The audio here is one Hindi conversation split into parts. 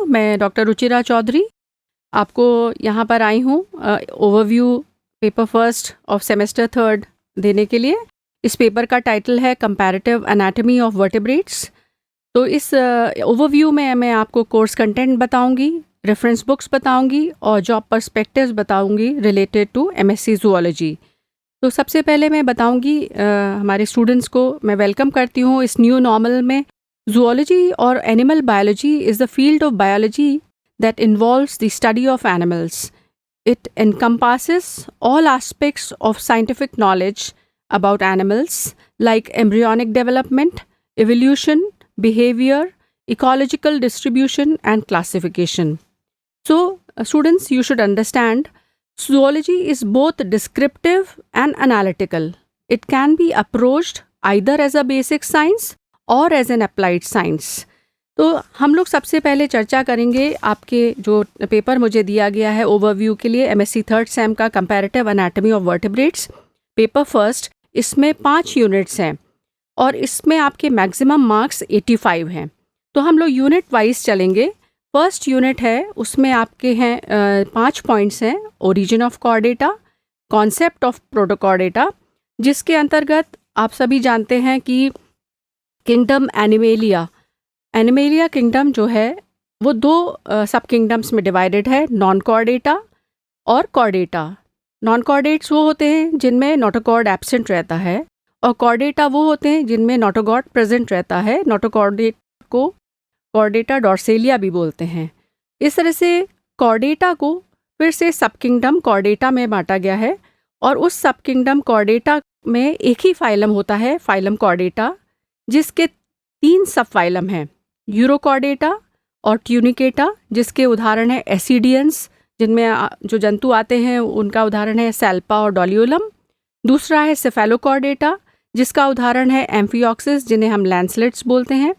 मैं डॉक्टर रुचिरा चौधरी आपको यहाँ पर आई हूँ overview paper first of semester third देने के लिए। इस पेपर का टाइटल है कंपैरेटिव एनाटॉमी ऑफ वर्टेब्रेट्स। तो इस ओवरव्यू में मैं आपको कोर्स कंटेंट बताऊंगी, रेफरेंस बुक्स बताऊंगी और जॉब पर्सपेक्टिव्स बताऊंगी रिलेटेड टू एमएससी ज़ूलॉजी। तो सबसे पहले मैं बताऊंगी हमारे स्टूडेंट्स को मैं वेलकम करती हूँ इस न्यू नॉर्मल में। ज़ूलॉजी और animal biology is the field of biology that involves the study of animals. It encompasses all aspects of scientific knowledge about animals like embryonic development, evolution, behavior, ecological distribution and classification. So, students, you should understand zoology is both descriptive and analytical. It can be approached either as a basic science or as an applied science. तो हम लोग सबसे पहले चर्चा करेंगे आपके जो पेपर मुझे दिया गया है ओवरव्यू के लिए एमएससी थर्ड सेम का comparative anatomy of vertebrates paper first. इसमें 5 यूनिट्स हैं और इसमें आपके मैक्सिमम मार्क्स 85 हैं। तो हम लोग यूनिट वाइज चलेंगे। फर्स्ट यूनिट है, उसमें आपके हैं 5 पॉइंट्स हैं। Origin of Chordata, concept of Protochordata, जिसके अंतर्गत आप सभी जानते हैं कि किंगडम एनिमेलिया किंगडम जो है वो 2 सब किंगडम्स में डिवाइडेड है, नॉन कॉर्डेटा और कॉर्डेटा। नॉन कॉर्डेट्स वो होते हैं जिनमें नोटोकॉर्ड एब्सेंट रहता है और कॉर्डेटा वो होते हैं जिनमें नोटोकॉर्ड प्रेजेंट रहता है। नोटोकॉर्डेट को कॉर्डेटा डॉर्सेलिया भी बोलते हैं। इस तरह से कॉर्डेटा को फिर से सब किंगडम कॉर्डेटा में बांटा गया है और उस सब किंगडम कॉर्डेटा में एक ही फाइलम होता है, फाइलम कॉर्डेटा, जिसके 3 सब फाइलम हैं, यूरोकॉर्डेटा और ट्यूनिकेटा, जिसके उदाहरण है एसिडियंस, जिनमें जो जंतु आते हैं उनका उदाहरण है सैल्पा और डोलियोलम। दूसरा है सेफेलोकॉर्डेटा, जिसका उदाहरण है एम्फिऑक्सिस, जिन्हें हम लैंसलेट्स बोलते हैं।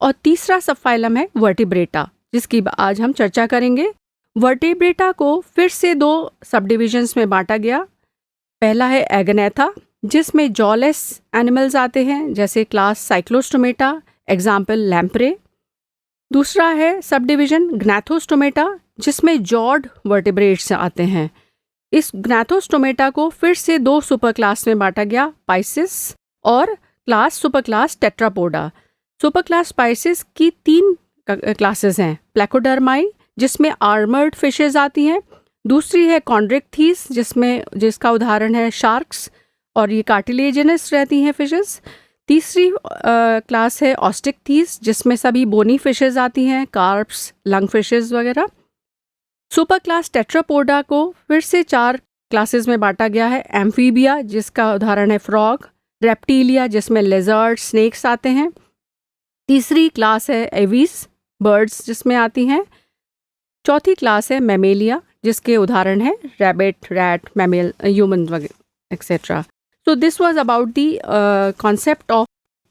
और तीसरा सब फाइलम है वर्टिब्रेटा, जिसकी आज हम चर्चा करेंगे। वर्टिब्रेटा को फिर से 2 सब डिविजन्स में बांटा गया। पहला है एगनेथा, जिसमें जॉलेस एनिमल्स आते हैं जैसे क्लास साइक्लोस्टोमेटा, एग्जाम्पल लैम्प्रे। दूसरा है सब डिवीजन ग्नैथोस्टोमेटा, जिसमें जॉड वर्टिब्रेट्स आते हैं। इस ग्नैथोस्टोमेटा को फिर से 2 सुपर क्लास में बांटा गया, पाइसिस और super class Tetrapoda. Super class Pisces की 3 क्लासेस हैं, प्लेकोडर्माई, जिसमें आर्मर्ड फिशेज आती हैं। दूसरी है कॉन्ड्रिक्थीस, जिसका उदाहरण है शार्क्स और ये कार्टिलेजिनस रहती हैं फिशेस। तीसरी क्लास है ऑस्टिकथीस, जिसमें सभी बोनी फिशेज आती हैं, कार्प्स, लंग फिशेज वगैरह। सुपर क्लास टेट्रापोडा को फिर से 4 क्लासेस में बांटा गया है, एम्फीबिया, जिसका उदाहरण है फ्रॉग, रेप्टिलिया, जिसमें लेजर्ड, स्नेक्स आते हैं। तीसरी क्लास है एवीस, बर्ड्स जिसमें आती हैं। चौथी क्लास है मैमेलिया, जिसके उदाहरण है रैबिट, रैट, मैमल, ह्यूमन वगैरह etcetera. So this was about the concept of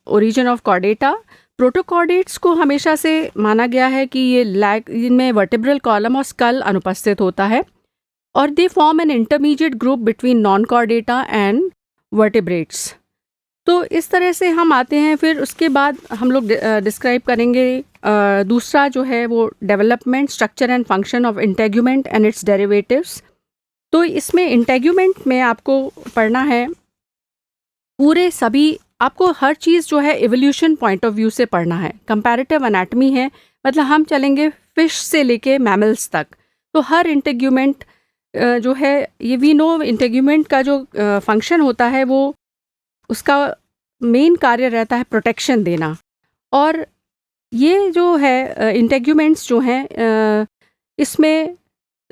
origin of chordata. Protochordates को हमेशा से माना गया है कि इनमें वर्टिब्रल कॉलम और स्कल अनुपस्थित होता है और they form an intermediate group between non Chordata and vertebrates. तो इस तरह से हम आते हैं। फिर उसके बाद हम लोग डिस्क्राइब करेंगे दूसरा जो है वो development, structure and function of integument and it's derivatives. तो इसमें इंटेग्यूमेंट में आपको पढ़ना है पूरे सभी, आपको हर चीज़ जो है एवोल्यूशन पॉइंट ऑफ व्यू से पढ़ना है। कंपैरेटिव एनाटॉमी है, मतलब हम चलेंगे फिश से लेके मैमल्स तक। तो हर इंटेग्यूमेंट जो है, ये वी नो इंटेग्यूमेंट का जो फंक्शन होता है वो उसका मेन कार्य रहता है प्रोटेक्शन देना। और ये जो है इंटेग्यूमेंट्स जो हैं इसमें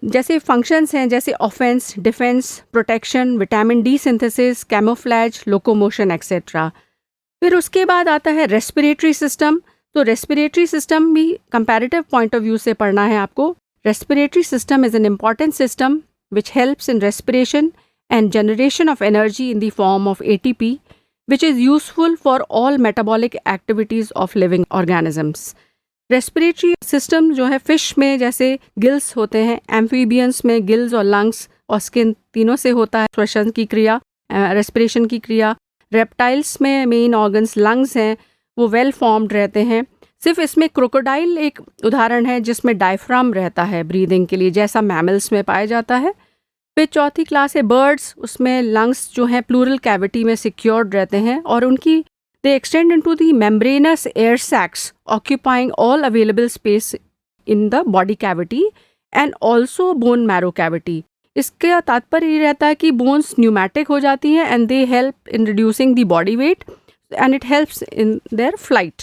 जैसे फंक्शंस हैं, जैसे offence, defence, protection, vitamin D synthesis, camouflage, locomotion etcetera. फिर उसके बाद आता है रेस्पिरेटरी सिस्टम। तो रेस्पिरेटरी सिस्टम भी कंपैरेटिव पॉइंट ऑफ व्यू से पढ़ना है आपको। Respiratory system is an important system which helps in respiration and generation of energy in the form of ATP, which is useful for all metabolic activities of living organisms. Respiratory system जो है फिश में जैसे गिल्स होते हैं, एम्फीबियंस में गिल्स और लंग्स और स्किन तीनों से होता है श्वसन की क्रिया, रेस्पिरेशन की क्रिया। रेप्टाइल्स में मेन ऑर्गन्स लंग्स हैं, वो वेल फॉर्म्ड रहते हैं। सिर्फ इसमें क्रोकोडाइल एक उदाहरण है जिसमें डायफ्राम रहता है ब्रीदिंग के लिए, जैसा मैमल्स में पाया जाता है। फिर चौथी क्लास है बर्ड्स, उसमें लंग्स जो हैं प्लूरल कैविटी में सिक्योर्ड रहते हैं और उनकी दे extend into the membranes air sacs occupying all available space in the body cavity and also bone marrow cavity. इसका तात्पर्य ये रहता है कि बोन्स न्यूमैटिक हो जाती हैं and they help in reducing the body weight and it helps in their flight.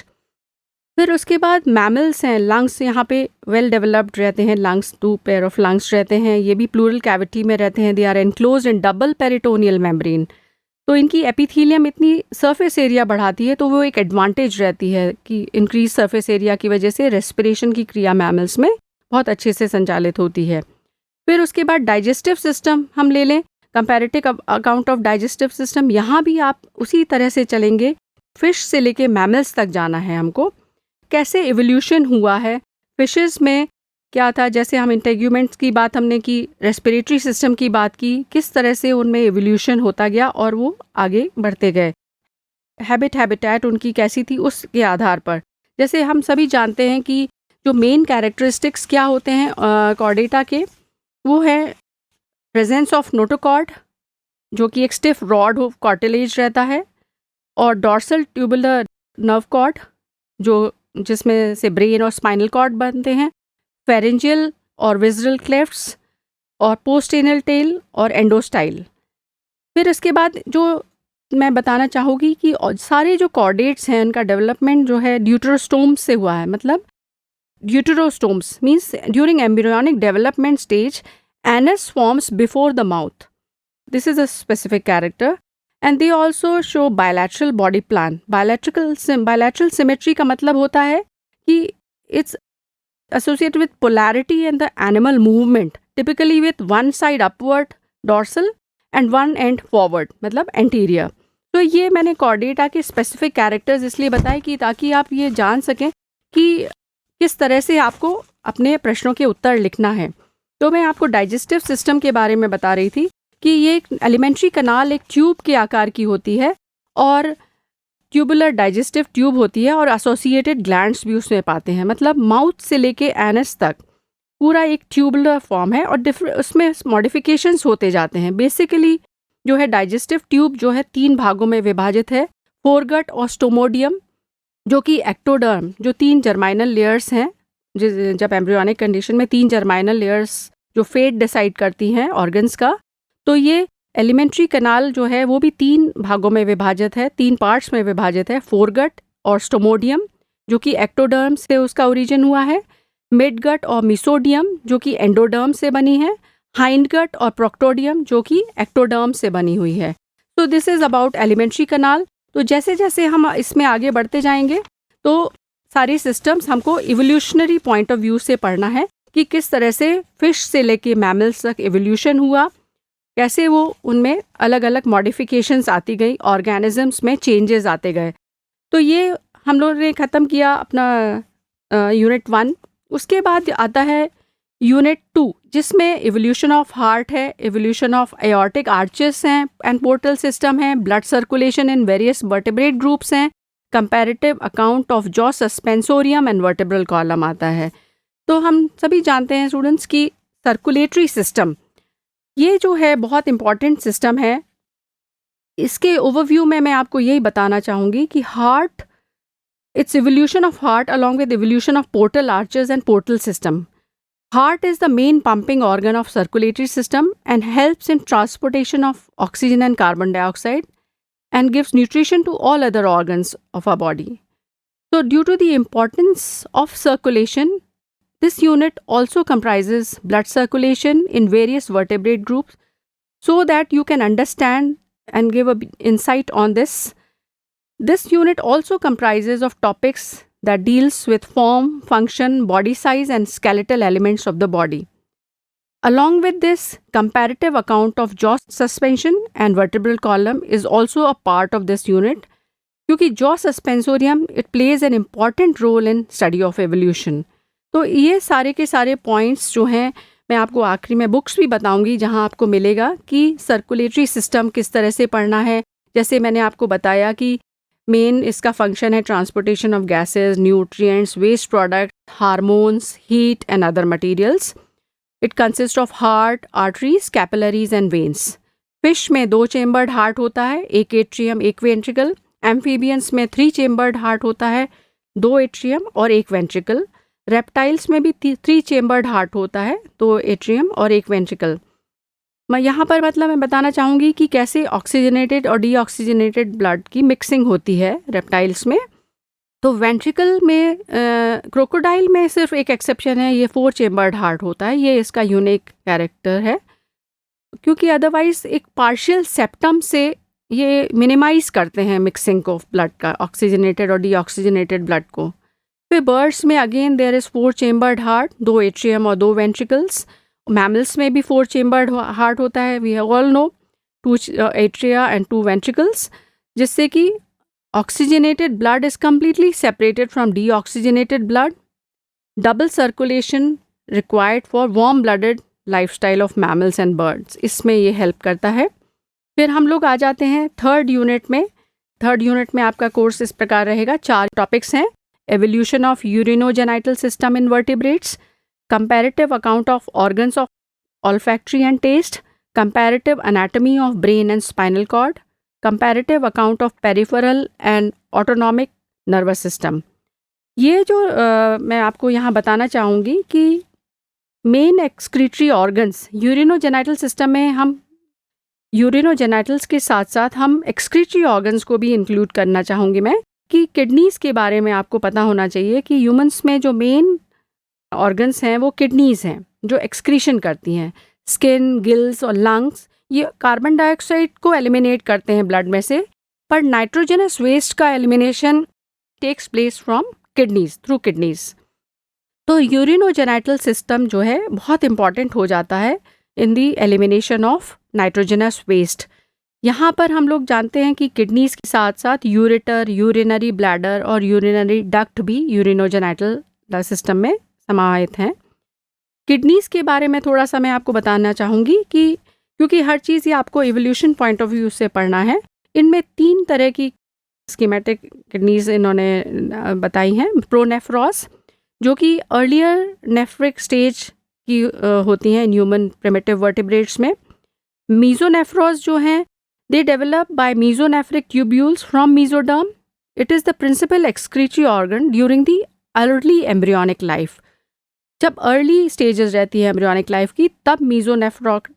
फिर उसके बाद मैमल्स हैं, लंग्स यहाँ पे वेल डेवलप्ड रहते हैं, लंग्स 2 पेयर ऑफ लंग्स रहते हैं, ये भी प्लूरल कैविटी में रहते हैं। They are enclosed in double peritoneal membrane. तो इनकी एपिथेलियम इतनी सरफेस एरिया बढ़ाती है, तो वो एक एडवांटेज रहती है कि इंक्रीज सरफेस एरिया की वजह से रेस्पिरेशन की क्रिया मैमल्स में बहुत अच्छे से संचालित होती है। फिर उसके बाद डाइजेस्टिव सिस्टम हम ले लें, comparative account of digestive system. यहाँ भी आप उसी तरह से चलेंगे, फिश से लेके मैमल्स तक जाना है हमको। कैसे एवोल्यूशन हुआ है फिशेस में, क्या था, जैसे हम इंटेग्यूमेंट्स की बात हमने की, रेस्पिरेटरी सिस्टम की बात की, किस तरह से उनमें एवोल्यूशन होता गया और वो आगे बढ़ते गए। हैबिटेट उनकी कैसी थी उसके आधार पर। जैसे हम सभी जानते हैं कि जो मेन कैरेक्टरिस्टिक्स क्या होते हैं कॉर्डेटा के, वो है प्रेजेंस ऑफ नोटोकॉर्ड जो कि एक स्टिफ रॉड ऑफ कार्टिलेज रहता है, और डॉर्सल ट्यूबुलर नर्व कॉर्ड जो जिसमें से ब्रेन और स्पाइनल कॉर्ड बनते हैं, फेरेंजियल और विजरल क्लेफ्ट्स, और पोस्टेनल टेल और एंडोस्टाइल। फिर इसके बाद जो मैं बताना चाहूँगी कि सारे जो कॉर्डेट्स हैं उनका डेवलपमेंट जो है ड्यूटेरोस्टोम्स से हुआ है। मतलब deuterostomes means during embryonic development stage anus forms before the mouth, this is a specific character. And they also show bilateral body plan. Bilateral symmetry का मतलब होता है कि it's associated with polarity and the animal movement, typically with one side upward dorsal and one and forward, मतलब एंटीरियर। तो ये मैंने कॉर्डेटा के स्पेसिफिक कैरेक्टर्स इसलिए बताए कि ताकि आप ये जान सकें कि किस तरह से आपको अपने प्रश्नों के उत्तर लिखना है। तो मैं आपको डाइजेस्टिव सिस्टम के बारे में बता रही थी कि ये एक एलिमेंट्री कनाल एक ट्यूब के आकार की होती है और ट्यूबुलर डाइजेस्टिव ट्यूब होती है, और एसोसिएटेड ग्लैंड्स भी उसमें पाते हैं। मतलब माउथ से लेके एनस तक पूरा एक ट्यूबुलर फॉर्म है और उसमें मॉडिफिकेशंस होते जाते हैं। बेसिकली जो है डाइजेस्टिव ट्यूब जो है 3 भागों में विभाजित है, फोरगट और स्टोमोडियम जो कि एक्टोडर्म, जो 3 जर्माइनल लेयर्स हैं। जब एम्ब्रियोनिक कंडीशन में 3 जर्माइनल लेयर्स जो फेट डिसाइड करती हैं ऑर्गन्स का, तो ये एलिमेंट्री कनाल जो है वो भी 3 भागों में विभाजित है, 3 पार्ट्स में विभाजित है, फोरगट और स्टोमोडियम जो कि एक्टोडर्म से उसका ओरिजिन हुआ है, मिडगट और मिसोडियम जो कि एंडोडर्म से बनी है, हाइंडगट और प्रोक्टोडियम जो कि एक्टोडर्म से बनी हुई है। तो दिस इज़ अबाउट एलिमेंट्री कनाल। तो जैसे जैसे हम इसमें आगे बढ़ते जाएंगे तो सारे सिस्टम्स हमको इवोल्यूशनरी पॉइंट ऑफ व्यू से पढ़ना है कि किस तरह से फिश से लेके मैमल्स तक इवोल्यूशन हुआ, कैसे वो उनमें अलग अलग मॉडिफिकेशंस आती गई, ऑर्गेनिजम्स में चेंजेस आते गए। तो ये हम लोगों ने ख़त्म किया अपना यूनिट 1। उसके बाद आता है यूनिट 2 जिसमें इवोल्यूशन ऑफ हार्ट है, इवोल्यूशन ऑफ एओर्टिक आर्चेस हैं एंड पोर्टल सिस्टम है, blood circulation in various vertebrate groups हैं, comparative account of jaw suspensorium and vertebral column आता है। तो हम सभी जानते हैं स्टूडेंट्स की सर्कुलेटरी सिस्टम ये जो है बहुत इम्पॉर्टेंट सिस्टम है। इसके ओवरव्यू में मैं आपको यही बताना चाहूँगी कि heart, it's evolution of heart along with evolution of portal arches and portal system. Heart is the main pumping organ of circulatory system and helps in transportation of oxygen and carbon dioxide and gives nutrition to all other organs of our body. So due to the importance of circulation, this unit also comprises blood circulation in various vertebrate groups so that you can understand and give a insight on this. This unit also comprises of topics that deals with form, function, body size and skeletal elements of the body. Along with this, comparative account of jaw suspension and vertebral column is also a part of this unit क्योंकि jaw suspensorium it plays an important role in study of evolution. तो ये सारे के सारे पॉइंट्स जो हैं मैं आपको आखिरी में बुक्स भी बताऊंगी जहां आपको मिलेगा कि सर्कुलेटरी सिस्टम किस तरह से पढ़ना है। जैसे मैंने आपको बताया कि मेन इसका फंक्शन है transportation of gases, nutrients, waste product, hormones, heat and other materials. It consist of heart, arteries, capillaries and veins. Fish में 2 चेम्बर्ड हार्ट होता है, एक एट्रियम, एक वेंट्रिकल. एम्फीबियंस में 3 चेम्बर्ड हार्ट होता है, 2 एट्रियम और एक वेंट्रिकल. रेप्टाइल्स में भी 3 चेम्बर्ड हार्ट होता है, 2 एट्रियम और एक वेंट्रिकल. मैं यहाँ पर मैं बताना चाहूँगी कि कैसे ऑक्सीजनेटेड और डीऑक्सीजनेटेड ब्लड की मिक्सिंग होती है रेप्टाइल्स में. तो वेंट्रिकल में क्रोकोडाइल में सिर्फ एक एक्सेप्शन है, ये 4 चेम्बर्ड हार्ट होता है, ये इसका यूनिक कैरेक्टर है, क्योंकि अदरवाइज एक पार्शियल सेप्टम से ये मिनिमाइज करते हैं मिक्सिंग ऑफ ब्लड का, ऑक्सीजनेटेड और डीऑक्सीजनेटेड ब्लड को. फिर बर्ड्स में again there is 4 chambered heart, 2 atrium और 2 वेंट्रिकल्स. मैमल्स में भी 4 चेम्बर्ड हार्ट होता है, we all know, 2 atria and 2 ventricles, जिससे कि oxygenated blood is completely separated from deoxygenated blood. Double circulation required for warm blooded lifestyle of mammals and birds. इसमें ये हेल्प करता है. फिर हम लोग आ जाते हैं थर्ड यूनिट में. थर्ड यूनिट में आपका कोर्स इस प्रकार रहेगा. 4 टॉपिक्स हैं. Evolution of urinogenital system in vertebrates, comparative account of organs of olfactory and taste, comparative anatomy of brain and spinal cord, comparative account of peripheral and autonomic nervous system. ये जो मैं आपको यहाँ बताना चाहूँगी कि main excretory organs urinogenital system में, हम यूरिनोजेनाइटल्स के साथ साथ हम एक्सक्रीटरी ऑर्गन्स को भी इंक्लूड करना चाहूँगी मैं, कि किडनीज़ के बारे में आपको पता होना चाहिए कि ह्यूमंस में जो मेन ऑर्गन्स हैं वो किडनीज़ हैं, जो एक्सक्रीशन करती हैं. स्किन, गिल्स और लंग्स ये कार्बन डाइऑक्साइड को एलिमिनेट करते हैं ब्लड में से, पर नाइट्रोजनस वेस्ट का elimination takes place from kidneys, through kidneys. तो यूरिनोजेनाइटल सिस्टम जो है बहुत इंपॉर्टेंट हो जाता है in the elimination of nitrogenous waste. यहाँ पर हम लोग जानते हैं कि किडनीज के साथ साथ यूरेटर, यूरिनरी ब्लैडर और यूरिनरी डक्ट भी यूरिनोजेनाइटल सिस्टम में समाहित हैं. किडनीज के बारे में थोड़ा सा मैं आपको बताना चाहूँगी कि क्योंकि हर चीज़ ये आपको इवोल्यूशन पॉइंट ऑफ व्यू से पढ़ना है. इनमें 3 तरह की स्कीमेटिक किडनीज इन्होंने बताई हैं. प्रोनेफ्रॉस, जो कि अर्लियर नेफ्रिक स्टेज की होती हैं इन ह्यूमन प्रिमिटिव वर्टिब्रेट्स में. मीजोनेफ्रॉस जो हैं, they develop by mesonephric tubules from mesoderm. It is the principal excretory organ during the early embryonic life. जब अर्ली स्टेजेस रहती है एम्ब्रियोनिक लाइफ की, तब मीजोनेफ्रॉक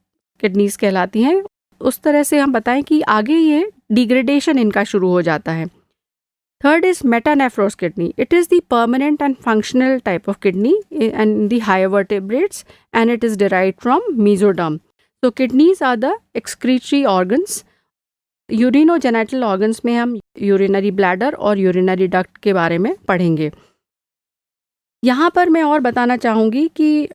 किडनीज कहलाती हैं. उस तरह से हम बताएं कि आगे ये डिग्रेडेशन इनका शुरू हो जाता है. Third is metanephros kidney. It is the permanent and functional type of kidney and the higher vertebrates and it is derived from mesoderm. तो kidneys are the excretory organs. Urinogenital organs में हम यूरिनरी ब्लैडर और यूरिनरी डक्ट के बारे में पढ़ेंगे. यहाँ पर मैं और बताना चाहूँगी कि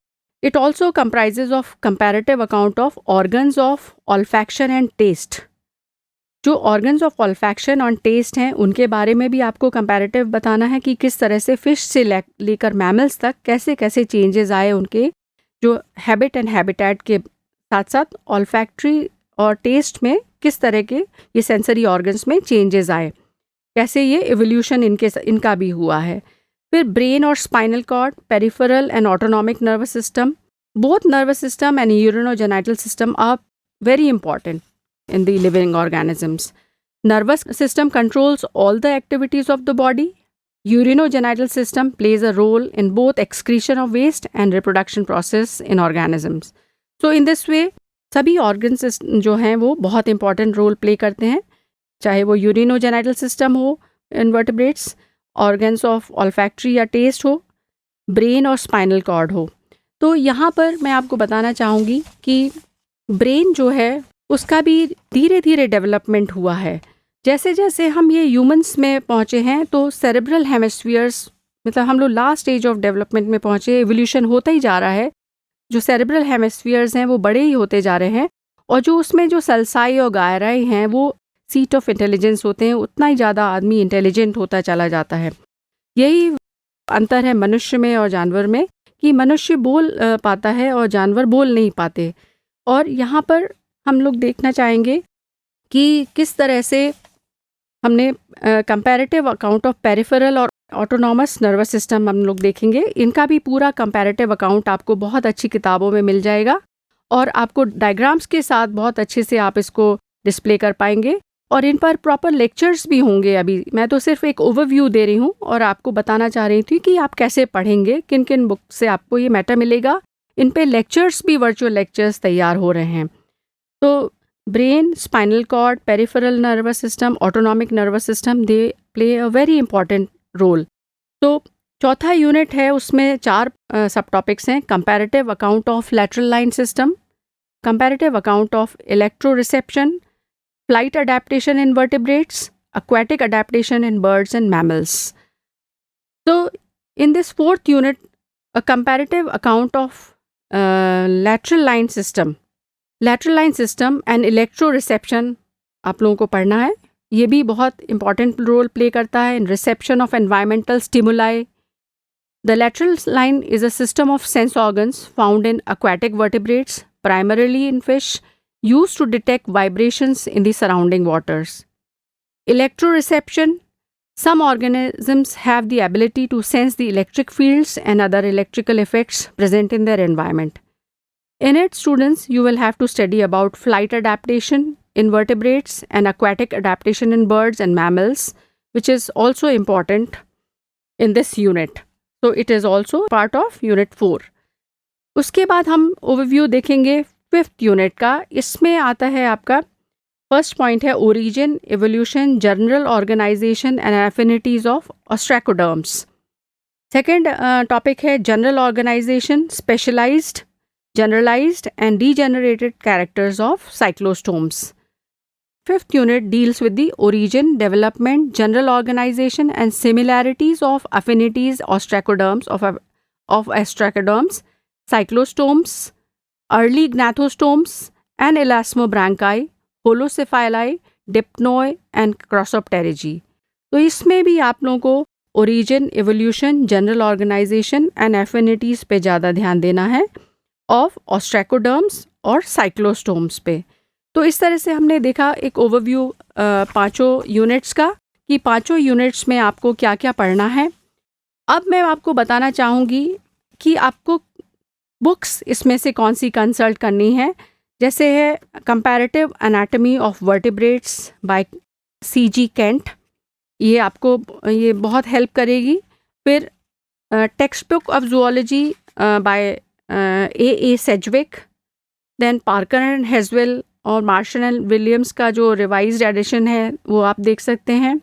it also comprises of comparative account of organs of olfaction and taste. जो ऑर्गन्स ऑफ ऑल्फैक्शन और टेस्ट हैं, उनके बारे में भी आपको कंपैरेटिव बताना है कि किस तरह से फिश से लेकर मैमल्स तक कैसे कैसे चेंजेस आए, उनके जो हैबिट एंड हैबिटेट के साथ साथ ऑल्फैक्ट्री और टेस्ट में किस तरह के ये सेंसरी ऑर्गन्स में चेंजेस आए, कैसे ये इवोल्यूशन इनका भी हुआ है. फिर ब्रेन और spinal cord, peripheral and autonomic nervous system. Both nervous system and urinogenital system are very important in the living organisms. Nervous system controls all the activities of the body. Urinogenital system plays a role in both excretion of waste and reproduction process in organisms. So in this way, सभी organs जो हैं वो बहुत important role play करते हैं, चाहे वो urinogenital system हो, invertebrates, organs of olfactory या taste हो, brain और spinal cord हो. तो यहाँ पर मैं आपको बताना चाहूँगी कि ब्रेन जो है उसका भी धीरे धीरे डेवलपमेंट हुआ है. जैसे जैसे हम ये ह्यूमंस में पहुँचे हैं तो सेरेब्रल हेमिस्फीयर्स, मतलब हम लोग लास्ट स्टेज ऑफ डेवलपमेंट में पहुँचे, एवोल्यूशन होता ही जा रहा है. जो सेरेब्रल हेमिस्फीयर्स हैं वो बड़े ही होते जा रहे हैं और जो उसमें जो सल्साई और गायराई हैं वो सीट ऑफ इंटेलिजेंस होते हैं. उतना ही ज़्यादा आदमी इंटेलिजेंट होता चला जाता है. यही अंतर है मनुष्य में और जानवर में कि मनुष्य बोल पाता है और जानवर बोल नहीं पाते. और यहाँ पर हम लोग देखना चाहेंगे कि किस तरह से हमने कंपैरेटिव अकाउंट ऑफ पेरिफेरल और ऑटोनॉमस नर्वस सिस्टम हम लोग देखेंगे। इनका भी पूरा कंपैरेटिव अकाउंट आपको बहुत अच्छी किताबों में मिल जाएगा और आपको डायग्राम्स के साथ बहुत अच्छे से आप इसको डिस्प्ले कर पाएंगे और इन पर प्रॉपर लेक्चर्स भी होंगे। अभी मैं तो सिर्फ एक ओवरव्यू दे रही हूँ और आपको बताना चाह रही थी कि आप कैसे पढ़ेंगे, किन किन बुक से आपको ये मैटर मिलेगा। इन पे लेक्चर्स भी, वर्चुअल लेक्चर्स तैयार हो रहे हैं। तो brain, spinal cord, peripheral nervous system, autonomic nervous system, they play a very important role. तो चौथा यूनिट है, उसमें 4 सब टॉपिक्स हैं। Comparative account of lateral line system, comparative account of electroreception, flight adaptation in vertebrates, aquatic adaptation in birds and mammals. So in this fourth unit, a comparative account of lateral line system and electroreception आप लोगों को पढ़ना है। ये भी बहुत important रोल प्ले करता है in reception of environmental stimuli. The lateral line is a system of sense organs found in aquatic vertebrates, primarily in fish, used to detect vibrations in the surrounding waters. Electroreception. Some organisms have the ability to sense the electric fields and other electrical effects present in their environment. In it, students, you will have to study about flight adaptation in vertebrates and aquatic adaptation in birds and mammals, which is also important in this unit. So it is also part of unit 4. उसके बाद हम ओवरव्यू देखेंगे 5th यूनिट का। इसमें आता है आपका फर्स्ट पॉइंट है origin, evolution, general organisation and affinities of ostracoderms. Second topic है general organisation, specialised, generalised and degenerated characters of cyclostomes. Fifth unit deals with the origin, development, general organisation and similarities of affinities ostracoderms of ostracoderms, cyclostomes, early gnathostomes and elasmobranchii, holocephali, dipnoi and crossopterygii. तो इसमें भी आप लोगों को origin, evolution, general organisation and affinities पे ज़्यादा ध्यान देना है ऑफ ऑस्ट्रैकोडर्म्स और साइक्लोस्टोम्स पे। तो इस तरह से हमने देखा एक ओवरव्यू 5 यूनिट्स का कि 5 यूनिट्स में आपको क्या क्या पढ़ना है। अब मैं आपको बताना चाहूँगी कि आपको बुक्स इसमें से कौन सी कंसल्ट करनी है। जैसे है comparative anatomy of vertebrates by C.G. Kent, ये आपको ये बहुत हेल्प करेगी। फिर text book of zoology by A.A. Sedgwick, then Parker and Haswell और मार्शन एंड विलियम्स का जो रिवाइज्ड एडिशन है वो आप देख सकते हैं।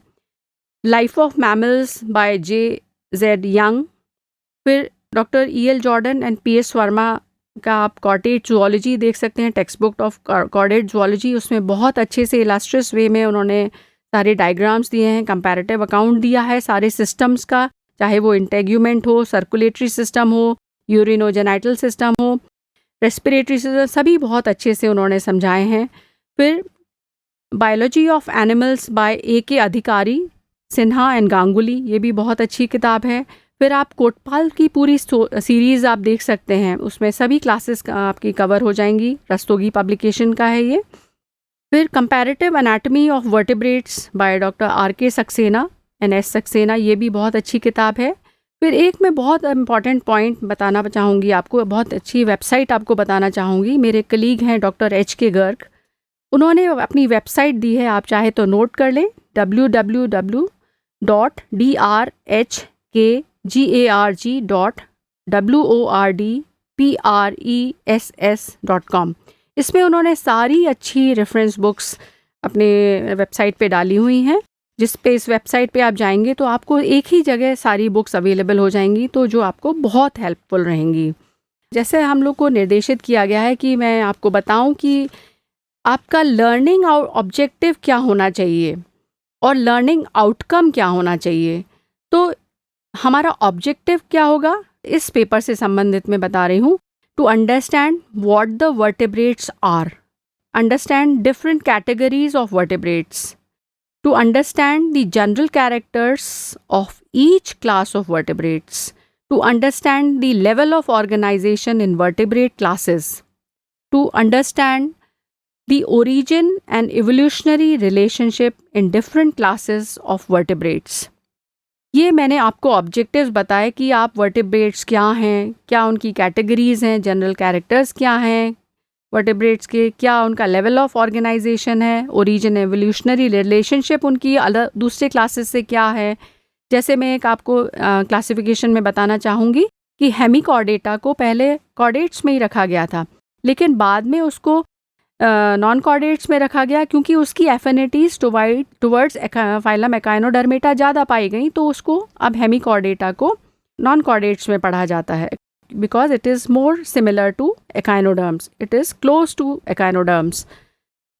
Life of mammals by J.Z. Young. फिर doctor E.L. Jordan and P.S. Verma का आप कॉर्डेट जूलॉजी देख सकते हैं, text book of chordate zoology. उसमें बहुत अच्छे से इलास्ट्रस वे में उन्होंने सारे डायग्राम्स दिए हैं, कंपैरेटिव अकाउंट दिया है सारे सिस्टम्स का, चाहे वो इंटेग्यूमेंट हो, सर्कुलेटरी सिस्टम हो, यूरिनोजेनाइटल सिस्टम हो, रेस्पिरेटरी सिस्टम, सभी बहुत अच्छे से उन्होंने समझाए हैं। फिर biology of animals bye A.K. अधिकारी, सिन्हा एंड गांगुली, ये भी बहुत अच्छी किताब है। फिर आप कोटपाल की पूरी सीरीज़ आप देख सकते हैं, उसमें सभी क्लासेस आपकी कवर हो जाएंगी। रस्तोगी पब्लिकेशन का है ये। फिर comparative anatomy of vertebrates by doctor R.K. Saxena and S. Saxena, ये भी बहुत अच्छी किताब है। फिर एक मैं बहुत इम्पॉर्टेंट पॉइंट बताना चाहूँगी आपको, बहुत अच्छी वेबसाइट आपको बताना चाहूँगी। मेरे कलीग हैं डॉक्टर H.K. गर्ग, उन्होंने अपनी वेबसाइट दी है, आप चाहे तो नोट कर लें, www.drg.wordpress.com। इसमें उन्होंने सारी अच्छी रेफरेंस बुक्स अपने वेबसाइट पे डाली हुई हैं, जिस पे इस वेबसाइट पे आप जाएंगे तो आपको एक ही जगह सारी बुक्स अवेलेबल हो जाएंगी, तो जो आपको बहुत हेल्पफुल रहेंगी। जैसे हम लोग को निर्देशित किया गया है कि मैं आपको बताऊं कि आपका लर्निंग ऑब्जेक्टिव क्या होना चाहिए और लर्निंग आउटकम क्या होना चाहिए। तो हमारा ऑब्जेक्टिव क्या होगा, इस पेपर से संबंधित मैं बता रही हूँ। To understand what the vertebrates are, understand different categories of vertebrates, to understand the general characters of each class of vertebrates, to understand the level of organisation in vertebrate classes, to understand the origin and evolutionary relationship in different classes of vertebrates. ये मैंने आपको ऑब्जेक्टिव्स बताए कि आप वर्टिब्रेट्स क्या हैं, क्या उनकी कैटेगरीज़ हैं, जनरल कैरेक्टर्स क्या हैं वर्टिब्रेट्स के, क्या उनका लेवल ऑफ ऑर्गेनाइजेशन है, ओरिजिन एवोल्यूशनरी रिलेशनशिप उनकी अलग दूसरे क्लासेस से क्या है. जैसे मैं एक आपको क्लासिफिकेशन में बताना चाहूँगी कि हेमिकॉर्डेटा को पहले कॉर्डेट्स में ही रखा गया था, लेकिन बाद में उसको नॉन कॉर्डेट्स में रखा गया क्योंकि उसकी एफिनिटीज़ टुवर्ड्स फाइलम एकाइनोडर्मेटा ज़्यादा पाई गई, तो उसको अब हेमिकॉर्डेटा को नॉन कॉर्डेट्स में पढ़ा जाता है because it is more similar to echinoderms, it is close to echinoderms.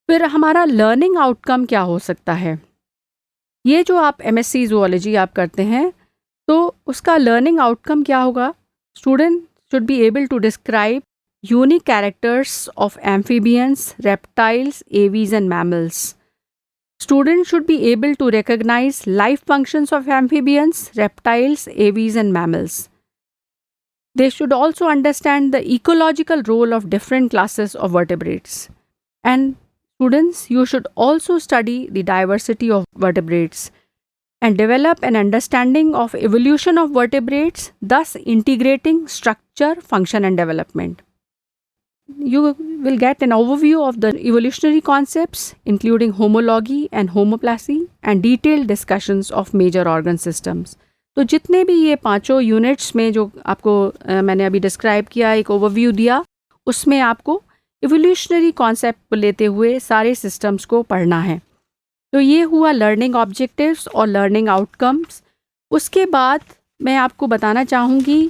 फिर हमारा लर्निंग आउटकम क्या हो सकता है. ये जो आप MSc ज़ूलॉजी आप करते हैं तो उसका लर्निंग आउटकम क्या होगा. Student should be able to describe unique characters of amphibians, reptiles, aves and mammals. Students should be able to recognize life functions of amphibians, reptiles, aves and mammals. They should also understand the ecological role of different classes of vertebrates. And students, you should also study the diversity of vertebrates and develop an understanding of evolution of vertebrates, thus integrating structure, function and development. You will get an overview of the evolutionary concepts, including homology and homoplasy, and detailed discussions of major organ systems. तो जितने भी ये पांचों यूनिट्स में जो आपको मैंने अभी डिस्क्राइब किया, एक ओवरव्यू दिया, उसमें आपको इवोल्यूशनरी कॉन्सेप्ट को लेते हुए सारे सिस्टम्स को पढ़ना है. तो ये हुआ लर्निंग ऑब्जेक्टिव्स और लर्निंग आउटकम्स. उसके बाद मैं आपको बताना चाहूँगी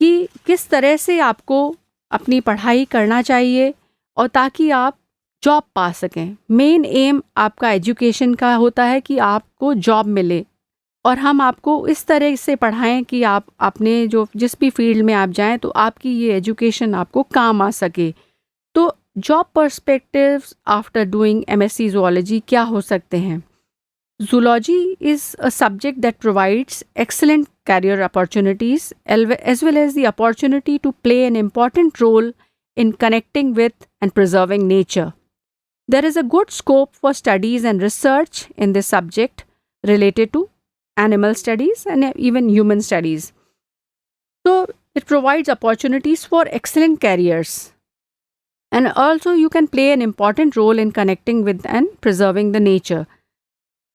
कि किस तरह से आपको अपनी पढ़ाई करना चाहिए और ताकि आप जॉब पा सकें. मेन एम आपका एजुकेशन का होता है कि आपको जॉब मिले, और हम आपको इस तरह से पढ़ाएं कि आप अपने जो जिस भी फील्ड में आप जाएं तो आपकी ये एजुकेशन आपको काम आ सके. तो job perspectives after doing MSc zoology क्या हो सकते हैं. Zoology is a subject that provides excellent career opportunities as well as the opportunity to play an important role in connecting with and preserving nature. There is a good scope for studies and research in this subject related to animal studies and even human studies. So it provides opportunities for excellent careers. And also you can play an important role in connecting with and preserving the nature.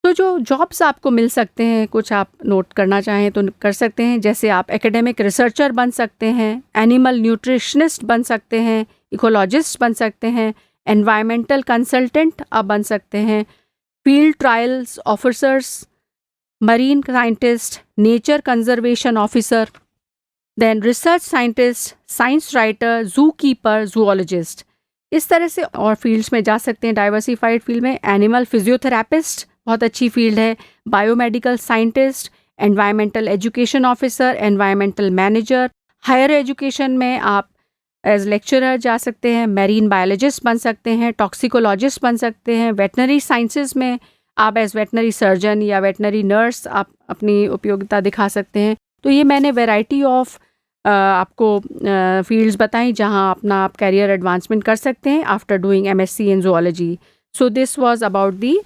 तो जो जॉब्स आपको मिल सकते हैं, कुछ आप नोट करना चाहें तो कर सकते हैं. जैसे आप एकेडमिक रिसर्चर बन सकते हैं, एनिमल न्यूट्रिशनिस्ट बन सकते हैं, इकोलॉजिस्ट बन सकते हैं, एनवायरमेंटल कंसल्टेंट आप बन सकते हैं, field trials officers, marine scientist, nature conservation officer, then research scientist, science writer, zoo keeper, zoologist. इस तरह से और फील्ड्स में जा सकते हैं. डाइवर्सिफाइड फील्ड में एनिमल फिजियोथेरापिस्ट बहुत अच्छी फील्ड है, biomedical scientist, environmental education officer, environmental manager. Higher education में आप एज लेक्चरर जा सकते हैं, मैरीन बायोलॉजिस्ट बन सकते हैं, टॉक्सिकोलॉजिस्ट बन सकते हैं. वेटनरी साइंसेज में आप एज वेटनरी सर्जन या वेटनरी नर्स आप अपनी उपयोगिता दिखा सकते हैं. तो ये मैंने वैरायटी ऑफ आपको फील्ड्स बताई जहां अपना आप कैरियर एडवांसमेंट कर सकते हैं after doing MSc in zoology. So this was about the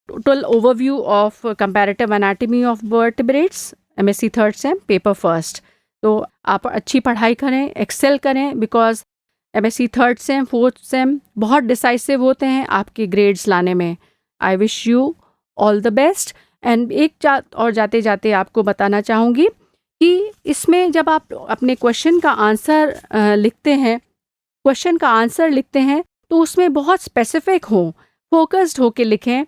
total overview of comparative anatomy of vertebrates, MSc third sem, paper first. तो आप अच्छी पढ़ाई करें, एक्सेल करें, because MSc third same, fourth same बहुत डिसाइसिव होते हैं आपके ग्रेड्स लाने में. I wish you all the best. And और जाते जाते आपको बताना चाहूँगी कि इसमें जब आप अपने क्वेश्चन का आंसर लिखते हैं तो उसमें बहुत स्पेसिफिक हो, फोकस्ड होके लिखें,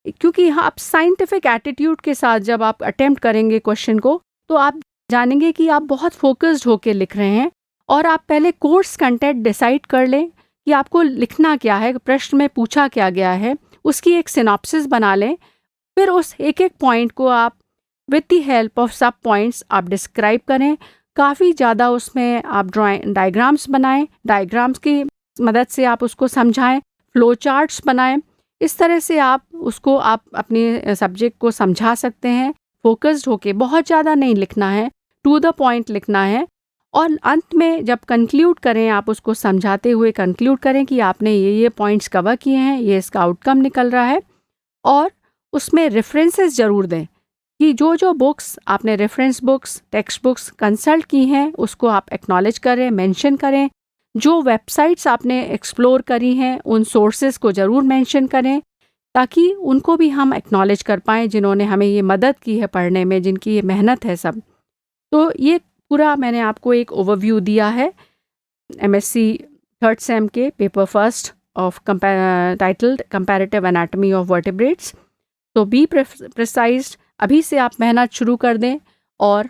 क्योंकि आप साइंटिफिक एटीट्यूड के साथ जब आप अटेम्प्ट करेंगे क्वेश्चन को तो आप जानेंगे कि आप बहुत फोकस्ड होके लिख रहे हैं. और आप पहले कोर्स कंटेंट डिसाइड कर लें कि आपको लिखना क्या है, प्रश्न में पूछा क्या गया है, उसकी एक सिनॉप्सिस बना लें. फिर उस एक एक पॉइंट को आप विद द हेल्प ऑफ सब पॉइंट्स आप डिस्क्राइब करें. काफ़ी ज़्यादा उसमें आप डायग्राम्स बनाएं, डायग्राम्स की मदद से आप उसको समझाएं, फ्लो चार्ट्स बनाएं. इस तरह से आप अपने सब्जेक्ट को समझा सकते हैं. फोकस्ड होके, बहुत ज़्यादा नहीं लिखना है, टू द पॉइंट लिखना है. और अंत में जब कंक्लूड करें, आप उसको समझाते हुए कंक्लूड करें कि आपने ये पॉइंट्स कवर किए हैं, ये इसका आउटकम निकल रहा है। और उसमें रेफरेंसेस ज़रूर दें कि जो जो बुक्स आपने, reference books, text books consult की हैं, उसको आप एक्नॉलेज करें, मेंशन करें। जो वेबसाइट्स आपने एक्सप्लोर करी हैं, उन सोर्सेज को ज़रूर मेंशन करें, ताकि उनको भी हम एक्नॉलेज कर पाएँ, जिन्होंने हमें ये मदद की है पढ़ने में, जिनकी ये मेहनत है सब। तो ये पूरा मैंने आपको एक ओवरव्यू दिया है एमएससी थर्ड सेम के paper first of titled comparative anatomy of vertebrates. तो बी प्रिसाइज्ड, अभी से आप मेहनत शुरू कर दें और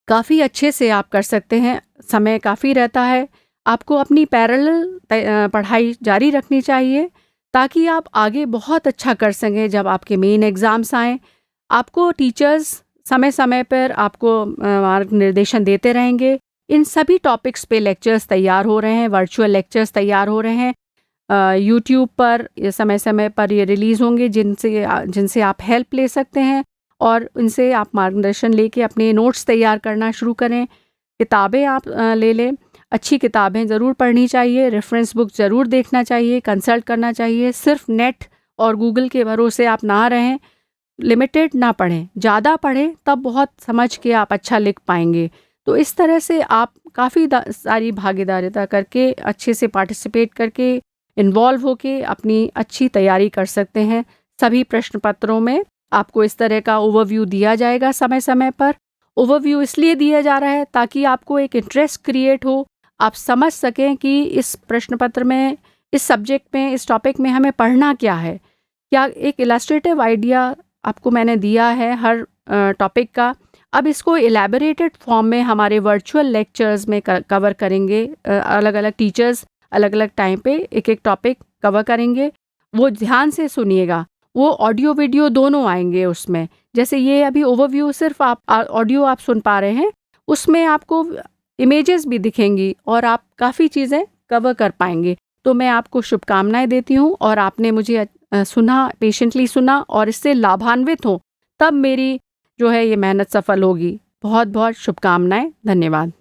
काफ़ी अच्छे से आप कर सकते हैं। समय काफ़ी रहता है, आपको अपनी पैरेलल पढ़ाई जारी रखनी चाहिए, ताकि आप आगे बहुत अच्छा कर सकें जब आपके मेन एग्ज़ाम्स आएँ। आपको टीचर्स समय समय पर आपको मार्ग निर्देशन देते रहेंगे। इन सभी टॉपिक्स पे लेक्चर्स तैयार हो रहे हैं, वर्चुअल लेक्चर्स तैयार हो रहे हैं। यूट्यूब पर ये समय समय पर ये रिलीज़ होंगे, जिनसे आप हेल्प ले सकते हैं और इनसे आप मार्गदर्शन लेके अपने नोट्स तैयार करना शुरू करें। किताबें आप ले लें, अच्छी किताबें ज़रूर पढ़नी चाहिए, रेफरेंस बुक ज़रूर देखना चाहिए, कंसल्ट करना चाहिए। सिर्फ नेट और गूगल के भरोसे आप ना रहें, लिमिटेड ना पढ़ें, ज़्यादा पढ़ें, तब बहुत समझ के आप अच्छा लिख पाएंगे। तो इस तरह से आप काफ़ी सारी भागीदारिता करके, अच्छे से पार्टिसिपेट करके, इन्वॉल्व होके अपनी अच्छी तैयारी कर सकते हैं। सभी प्रश्न पत्रों में आपको इस तरह का ओवरव्यू दिया जाएगा समय समय पर। ओवरव्यू इसलिए दिया जा रहा है ताकि आपको एक इंटरेस्ट क्रिएट हो, आप समझ सकें कि इस प्रश्न पत्र में, इस सब्जेक्ट में, इस टॉपिक में हमें पढ़ना क्या है। क्या एक इलस्ट्रेटिव आइडिया आपको मैंने दिया है हर टॉपिक का। अब इसको एलैबोरेटेड फॉर्म में हमारे वर्चुअल लेक्चर्स में कवर करेंगे। अलग अलग टीचर्स अलग अलग टाइम पे एक एक टॉपिक कवर करेंगे। वो ध्यान से सुनिएगा, वो ऑडियो वीडियो दोनों आएंगे उसमें। जैसे ये अभी ओवरव्यू सिर्फ आप ऑडियो आप सुन पा रहे हैं, उसमें आपको इमेजेस भी दिखेंगी और आप काफ़ी चीज़ें कवर कर पाएंगे। तो मैं आपको शुभकामनाएं देती हूँ, और आपने मुझे सुना, पेशेंटली सुना और इससे लाभान्वित हो, तब मेरी जो है ये मेहनत सफल होगी। बहुत बहुत शुभकामनाएं। धन्यवाद।